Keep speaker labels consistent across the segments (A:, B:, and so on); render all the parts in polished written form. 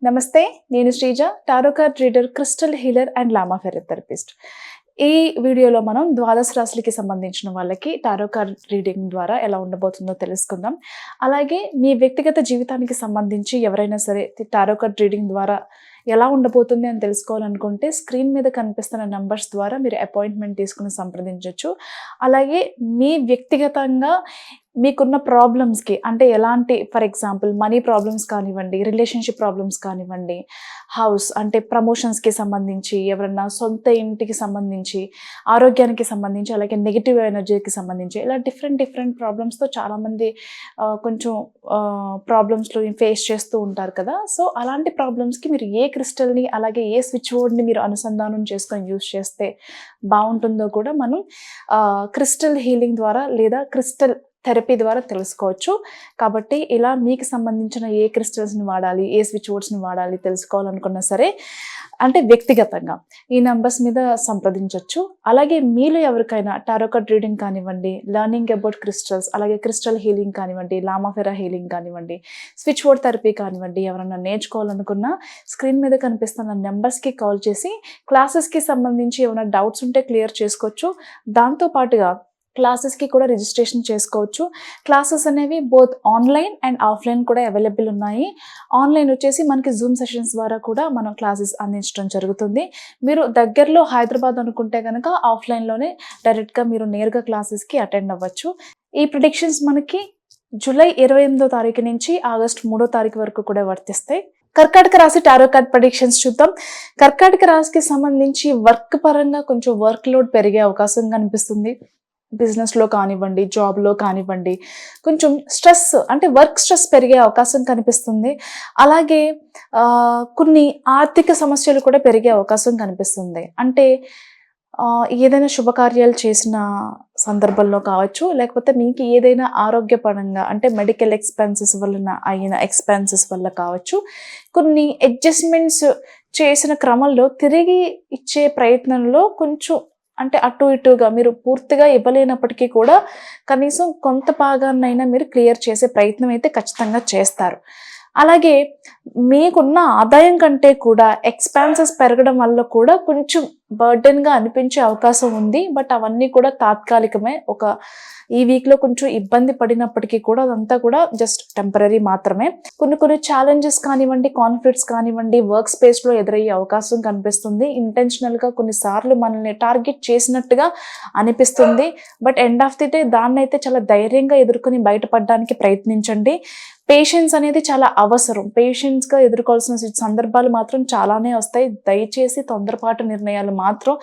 A: నమస్తే, నేను Sreeja, tarot card reader, crystal healer and lama fera therapist. ఈ వీడియోలో మనం ద్వాదశ రాశులకి సంబంధించిన వాళ్ళకి టారో కార్డ్ రీడింగ్ ద్వారా ఎలా ఉండబోతుందో తెలుసుకుందాం. అలాగే మీ వ్యక్తిగత జీవితానికి సంబంధించి ఎవరైనా సరే టారో కార్డ్ రీడింగ్ ద్వారా ఎలా ఉండబోతుంది అని తెలుసుకోవాలనుకుంటే స్క్రీన్ మీద కనిపిస్తున్న నంబర్స్ ద్వారా మీరు అపాయింట్మెంట్ తీసుకుని సంప్రదించవచ్చు. అలాగే మీ వ్యక్తిగతంగా మీకున్న ప్రాబ్లమ్స్కి అంటే ఎలాంటి, ఫర్ ఎగ్జాంపుల్ మనీ ప్రాబ్లమ్స్ కానివ్వండి, రిలేషన్షిప్ ప్రాబ్లమ్స్ కానివ్వండి, హౌస్ అంటే ప్రమోషన్స్కి సంబంధించి, ఎవరన్నా సొంత ఇంటికి సంబంధించి, ఆరోగ్యానికి సంబంధించి, అలాగే నెగిటివ్ ఎనర్జీకి సంబంధించి, ఇలా డిఫరెంట్ ప్రాబ్లమ్స్తో చాలామంది కొంచెం ప్రాబ్లమ్స్లో ఫేస్ చేస్తూ ఉంటారు కదా. సో అలాంటి ప్రాబ్లమ్స్కి మీరు ఏ క్రిస్టల్ని అలాగే ఏ స్విచ్ బోర్డ్ని మీరు అనుసంధానం చేసుకొని యూజ్ చేస్తే బాగుంటుందో కూడా మనం క్రిస్టల్ హీలింగ్ ద్వారా లేదా క్రిస్టల్ థెరపీ ద్వారా తెలుసుకోవచ్చు. కాబట్టి ఇలా మీకు సంబంధించిన ఏ క్రిస్టల్స్ని వాడాలి, ఏ స్విచ్ బోర్డ్స్ని వాడాలి తెలుసుకోవాలనుకున్నా సరే, అంటే వ్యక్తిగతంగా ఈ నంబర్స్ మీద సంప్రదించవచ్చు. అలాగే మీలో ఎవరికైనా టారో కార్డ్ రీడింగ్ కానివ్వండి, లర్నింగ్ అబౌట్ క్రిస్టల్స్, అలాగే క్రిస్టల్ హీలింగ్ కానివ్వండి, లామా ఫెరా హీలింగ్ కానివ్వండి, స్విచ్ బోర్డ్ థెరపీ కానివ్వండి, ఎవరైనా నేర్చుకోవాలనుకున్నా స్క్రీన్ మీద కనిపిస్తున్న నెంబర్స్కి కాల్ చేసి క్లాసెస్కి సంబంధించి ఏమైనా డౌట్స్ ఉంటే క్లియర్ చేసుకోవచ్చు. దాంతోపాటుగా క్లాసెస్కి కూడా రిజిస్ట్రేషన్ చేసుకోవచ్చు. క్లాసెస్ అనేవి బోత్ ఆన్లైన్ అండ్ ఆఫ్లైన్ కూడా అవైలబుల్ ఉన్నాయి. ఆన్లైన్ వచ్చేసి మనకి జూమ్ సెషన్స్ ద్వారా కూడా మనం క్లాసెస్ అందించడం జరుగుతుంది. మీరు దగ్గరలో హైదరాబాద్ అనుకుంటే కనుక ఆఫ్లైన్లోనే డైరెక్ట్గా మీరు నేరుగా క్లాసెస్కి అటెండ్ అవ్వచ్చు. ఈ ప్రిడిక్షన్స్ మనకి జూలై 28వ తారీఖు నుంచి ఆగస్టు 3వ తారీఖు వరకు కూడా వర్తిస్తాయి. కర్కాటక రాశి టారో కార్డ్ ప్రెడిక్షన్స్ చూద్దాం. కర్కాటక రాశికి సంబంధించి వర్క్ పరంగా కొంచెం వర్క్ లోడ్ పెరిగే అవకాశం కనిపిస్తుంది. బిజినెస్లో కానివ్వండి, జాబ్లో కానివ్వండి, కొంచెం స్ట్రెస్ అంటే వర్క్ స్ట్రెస్ పెరిగే అవకాశం కనిపిస్తుంది. అలాగే కొన్ని ఆర్థిక సమస్యలు కూడా పెరిగే అవకాశం కనిపిస్తుంది. అంటే ఏదైనా శుభకార్యాలు చేసిన సందర్భంలో కావచ్చు, లేకపోతే మీకు ఏదైనా ఆరోగ్యపరంగా అంటే మెడికల్ ఎక్స్పెన్సెస్ వలన అయిన ఎక్స్పెన్సెస్ వల్ల కావచ్చు, కొన్ని అడ్జస్ట్మెంట్స్ చేసిన క్రమంలో తిరిగి ఇచ్చే ప్రయత్నంలో కొంచెం అంటే అటు ఇటుగా మీరు పూర్తిగా ఇవ్వలేనప్పటికీ కూడా కనీసం కొంత భాగాన్నైనా మీరు క్లియర్ చేసే ప్రయత్నం అయితే ఖచ్చితంగా చేస్తారు. అలాగే మీకున్న ఆదాయం కంటే కూడా ఎక్స్పెన్సెస్ పెరగడం వల్ల కూడా కొంచెం బర్డెన్గా అనిపించే అవకాశం ఉంది. బట్ అవన్నీ కూడా తాత్కాలికమే. ఈ వీక్లో కొంచెం ఇబ్బంది పడినప్పటికీ కూడా అదంతా కూడా జస్ట్ టెంపరీ మాత్రమే. కొన్ని ఛాలెంజెస్ కానివ్వండి, కాన్ఫ్లిక్ట్స్ కానివ్వండి వర్క్ స్పేస్లో ఎదురయ్యే అవకాశం కనిపిస్తుంది. ఇంటెన్షనల్గా కొన్నిసార్లు మనల్ని టార్గెట్ చేసినట్టుగా అనిపిస్తుంది. But end of the day దాన్ని అయితే చాలా ధైర్యంగా ఎదుర్కొని బయటపడడానికి ప్రయత్నించండి. పేషెన్స్ అనేది చాలా అవసరం. పేషెన్స్గా ఎదుర్కోవాల్సిన సందర్భాలు మాత్రం చాలానే వస్తాయి. దయచేసి తొందరపాటు నిర్ణయాలు మాత్రం,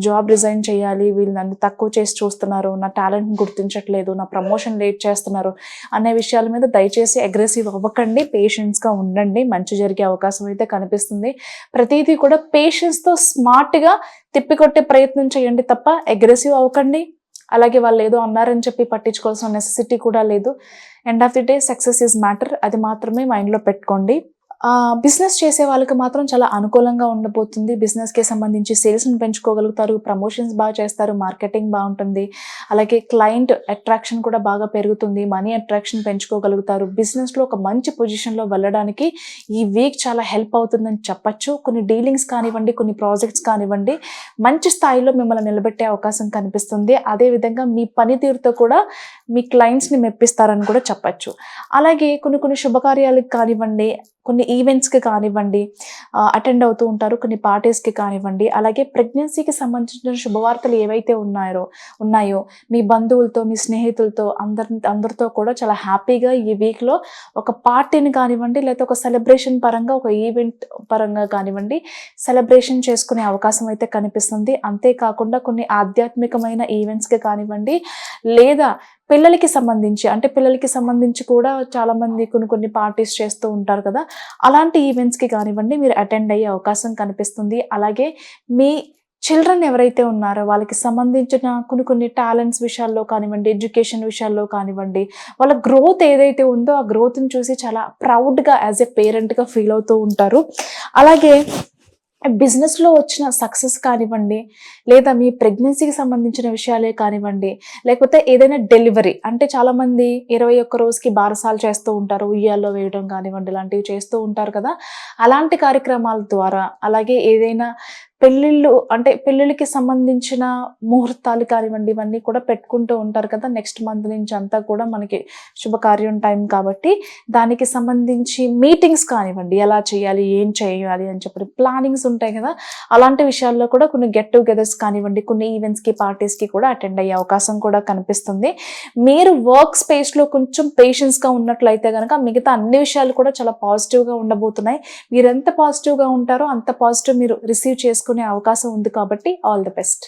A: జాబ్ రిజైన్ చేయాలి, వీళ్ళు నన్ను తక్కువ చేసి చూస్తున్నారు, నా టాలెంట్ని గుర్తించట్లేదు, నా ప్రమోషన్ లేట్ చేస్తున్నారు అనే విషయాల మీద దయచేసి అగ్రెసివ్ అవ్వకండి. పేషెన్స్గా ఉండండి, మంచి జరిగే అవకాశం అయితే కనిపిస్తుంది. ప్రతిదీ కూడా పేషెన్స్తో స్మార్ట్గా తిప్పికొట్టే ప్రయత్నం చేయండి తప్ప అగ్రెసివ్ అవ్వకండి. అలాగే వాళ్ళు ఏదో అన్నారని చెప్పి పట్టించుకోవాల్సిన నెసెసిటీ కూడా లేదు. End of the day success is matter, అది మాత్రమే మైండ్లో పెట్టుకోండి. బిజినెస్ చేసే వాళ్ళకి మాత్రం చాలా అనుకూలంగా ఉండబోతుంది. బిజినెస్కి సంబంధించి సేల్స్ని పెంచుకోగలుగుతారు, ప్రమోషన్స్ బాగా చేస్తారు, మార్కెటింగ్ బాగుంటుంది, అలాగే క్లయింట్ అట్రాక్షన్ కూడా బాగా పెరుగుతుంది, మనీ అట్రాక్షన్ పెంచుకోగలుగుతారు. బిజినెస్లో ఒక మంచి పొజిషన్లో వెళ్ళడానికి ఈ వీక్ చాలా హెల్ప్ అవుతుందని చెప్పచ్చు. కొన్ని డీలింగ్స్ కానివ్వండి, కొన్ని ప్రాజెక్ట్స్ కానివ్వండి మంచి స్థాయిలో మిమ్మల్ని నిలబెట్టే అవకాశం కనిపిస్తుంది. అదేవిధంగా మీ పనితీరుతో కూడా మీ క్లయింట్స్ని మెప్పిస్తారని కూడా చెప్పచ్చు. అలాగే కొన్ని శుభకార్యాలకు కానివ్వండి, కొన్ని ఈవెంట్స్కి కానివ్వండి అటెండ్ అవుతూ ఉంటారు, కొన్ని పార్టీస్కి కానివ్వండి. అలాగే ప్రెగ్నెన్సీకి సంబంధించిన శుభవార్తలు ఏవైతే ఉన్నాయో మీ బంధువులతో, మీ స్నేహితులతో అందరితో కూడా చాలా హ్యాపీగా ఈ వీక్లో ఒక పార్టీని కానివ్వండి, లేకపోతే ఒక సెలబ్రేషన్ పరంగా, ఒక ఈవెంట్ పరంగా కానివ్వండి సెలబ్రేషన్ చేసుకునే అవకాశం అయితే కనిపిస్తుంది. అంతేకాకుండా కొన్ని ఆధ్యాత్మికమైన ఈవెంట్స్కి కానివ్వండి, లేదా పిల్లలకి సంబంధించి కూడా చాలామంది కొన్ని పార్టీస్ చేస్తూ ఉంటారు కదా, అలాంటి ఈవెంట్స్కి కానివ్వండి మీరు అటెండ్ అయ్యే అవకాశం కనిపిస్తుంది. అలాగే మీ చిల్డ్రన్ ఎవరైతే ఉన్నారో వాళ్ళకి సంబంధించిన కొన్ని టాలెంట్స్ విషయాల్లో కానివ్వండి, ఎడ్యుకేషన్ విషయాల్లో కానివ్వండి, వాళ్ళ గ్రోత్ ఏదైతే ఉందో ఆ గ్రోత్ని చూసి చాలా ప్రౌడ్గా యాజ్ ఎ పేరెంట్గా ఫీల్ అవుతూ ఉంటారు. అలాగే బిజినెస్‌లో వచ్చిన సక్సెస్ కానివ్వండి, లేదా మీ ప్రెగ్నెన్సీకి సంబంధించిన విషయాలే కానివ్వండి, లేకపోతే ఏదైనా డెలివరీ అంటే చాలామంది 21 రోజుకి బారసాలు చేస్తూ ఉంటారు. ఉయ్యాల్లో వేయడం కానివ్వండి, ఇలాంటివి చేస్తూ ఉంటారు కదా! అలాంటి కార్యక్రమాల ద్వారా, అలాగే ఏదైనా పెళ్ళిళ్ళు అంటే పెళ్ళిళ్ళకి సంబంధించిన ముహూర్తాలు కానివ్వండి, ఇవన్నీ కూడా పెట్టుకుంటూ ఉంటారు కదా! నెక్స్ట్ మంత్ నుంచి అంతా కూడా మనకి శుభకార్యం టైం కాబట్టి, దానికి సంబంధించి మీటింగ్స్ కానివ్వండి, ఎలా చేయాలి, ఏం చేయాలి అని చెప్పి ప్లానింగ్స్ ఉంటాయి కదా! అలాంటి విషయాల్లో కూడా కొన్ని గెట్ టుగెదర్స్ కానివ్వండి, కొన్ని ఈవెంట్స్‌కి, పార్టీస్‌కి కూడా అటెండ్ అయ్యే అవకాశం కూడా కనిపిస్తుంది. మీరు వర్క్ స్పేస్‌లో కొంచెం పేషెన్స్‌గా ఉన్నట్లయితే గనక మిగతా అన్ని విషయాలు కూడా చాలా పాజిటివ్‌గా ఉండబోతున్నాయి. మీరెంత పాజిటివ్‌గా ఉంటారో అంత పాజిటివ్ మీరు రిసీవ్ చేసుకునే అవకాశం ఉంది కాబట్టి ఆల్ ది బెస్ట్.